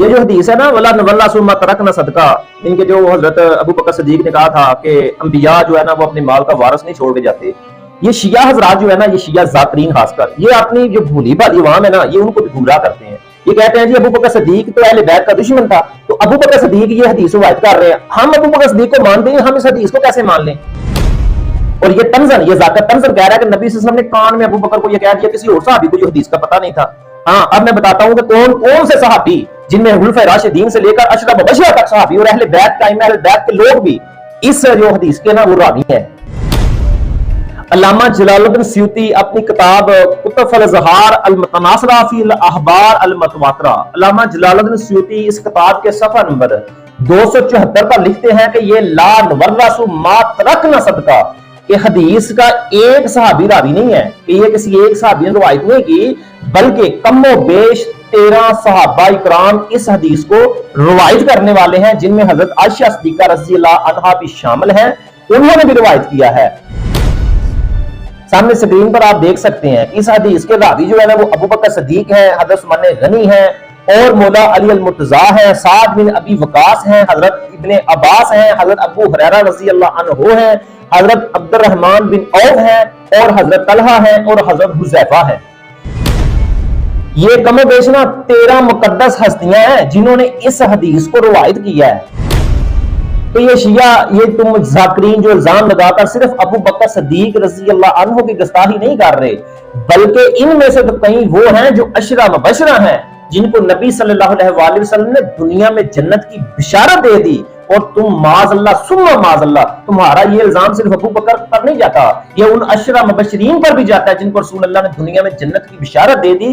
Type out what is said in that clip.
یہ جو حدیث ہے نا ولا نولا ثم ترکنا صدقہ، ان کے جو حضرت ابو بکر صدیق نے کہا تھا کہ انبیاء جو ہے نا وہ اپنے مال کا وارث نہیں چھوڑ کے جاتے، یہ شیعہ حضرات جو ہے نا، یہ شیعہ ذاکرین خاص کر، یہ اپنی جو بھولی بھالی عوام ہے نا، یہ ان کو گمراہ کرتے ہیں۔ یہ کہتے ہیں جی ابو بکر صدیق تو اہل بیت کا دشمن تھا، تو ابو بکر صدیق یہ حدیث روایت کر رہے ہیں، ہم ابو بکر صدیق کو مانتے ہیں، ہم اس حدیث کو کیسے مان لیں؟ اور یہ تنزن، یہ ذاکر تنزن کہہ رہا ہے کہ نبی صلی اللہ علیہ وسلم نے کان میں ابو بکر کو یہ کہہ دیا، کسی اور صحابی کو جو حدیث کا پتہ نہیں تھا۔ ہاں اب میں بتاتا ہوں کہ کون کون سے صحابی، جن میں خلفائے راشدین سے لے کر اشرف مبشرہ تک صحابی اور اہل بیت کا، اہل بیت کے لوگ بھی اس جو حدیث کے نا وہ راوی ہیں۔ علامہ جلال الدین سیوطی اپنی کتاب کتب الاظہار المتناثرہ فی الاخبار المتواترہ، علامہ جلال الدین سیوطی اس کتاب کے صفحہ نمبر 274 پر لکھتے ہیں کہ یہ لا نورث ما ترکنا صدقہ، کہ حدیث کا ایک صحابی راوی نہیں ہے، کہ یہ کسی ایک صحابی نے روایت نہیں کی، بلکہ کم و بیش 13 صحابہ اکرام اس حدیث کو روایت کرنے والے ہیں، جن میں حضرت عائشہ صدیقہ رضی اللہ عنہا بھی شامل ہیں، انہوں نے بھی روایت کیا ہے۔ سامنے سکرین پر آپ دیکھ سکتے ہیں اس حدیث کے راوی جو ہے نا وہ ابو بکر صدیق ہیں، حضرت عثمان غنی ہیں، اور مولا علی المرتضیٰ ہیں، سعد بن ابی وقاص ہیں، حضرت ابن عباس ہیں، حضرت ابو ہریرہ رضی اللہ عنہ ہیں، حضرت عبد الرحمن بن عوف ہیں، اور حضرت طلحہ ہیں، اور حضرت حذیفہ ہیں۔ یہ کم و بیش نا 13 مقدس ہستیاں ہیں جنہوں نے اس حدیث کو روایت کیا ہے۔ تو یہ شیعہ، یہ تم ذاکرین جو الزام لگا کر صرف ابو بکر صدیق رضی اللہ عنہ کی گستاخی نہیں کر رہے، بلکہ ان میں سے تو کئی وہ ہیں جو عشرہ مبشرہ ہیں، جن کو نبی صلی اللہ علیہ وآلہ وسلم نے دنیا میں جنت کی بشارت دے دی، اور تم معاذ اللہ ثم معاذ اللہ، تمہارا یہ الزام صرف ابو بکر پر نہیں جاتا، یہ ان عشرہ مبشرین پر بھی جاتا ہے جن کو رسول اللہ نے دنیا میں جنت کی بشارت دے دی۔